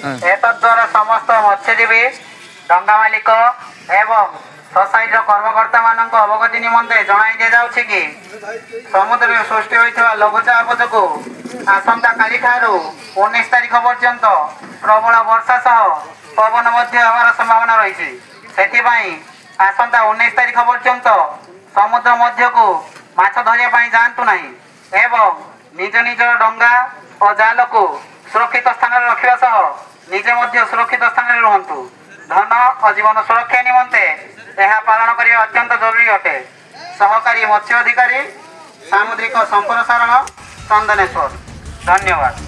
एतद्वारा समस्त मत्स्यजीवी डंगा मालिक एवं सोसाइटी कर्मकर्ता मान अवगति निमंते जणाई दि जाउछि कि समुद्र में सृष्टि होइथिबा लघुचाप जो आसंता काली ठारू 19 तारिख पर्यंत प्रबल वर्षा सह पवन मध्य होवार संभावना रही से आसंता 19 तारिख पर्यंत समुद्र मध्य को माछ धरिया पाई जातु नहीं एवं निज निज डंगा और जाल को सुरक्षित स्थान रखा सह निजे मध्य सुरक्षित स्थान रुहतु धन और जीवन सुरक्षा निमंते यह पालन करने अत्यंत जरूरी अटे। सहकारी मत्स्य अधिकारी सामुद्रिक संप्रसारण चंदनेश्वर। धन्यवाद।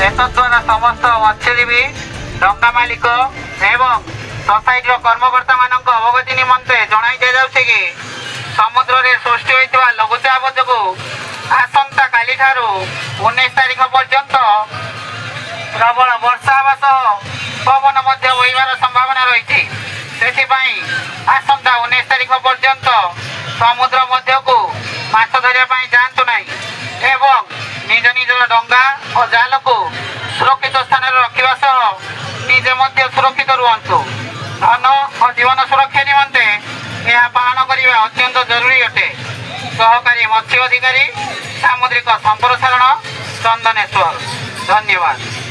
एतद्वारा समस्त मत्स्यजीवी डंगा मालिक एवं सोसाइटी कर्मकर्ता मान अवगति निमंते जणाई दि जाउछि कि समुद्र में सृष्टि होइथिबा लघुचाप जो आसंता काली ठारू 19 तारिख पर्यंत प्रबल वर्षा सह पवन मध्य बहिबार संभावना रही से आसंता 19 तारिख पर्यंत समुद्र मध्य को माछ धरिया पाई जातु नहीं एवं निज निज डंगा और जाल को सुरक्षित स्थान रखा सह निजे मध्य सुरक्षित रुहतु धन और जीवन सुरक्षा निमंते यह पालन करने अत्यंत जरूरी अटे। सहकारी मत्स्य अधिकारी सामुद्रिक संप्रसारण चंदनेश्वर। धन्यवाद।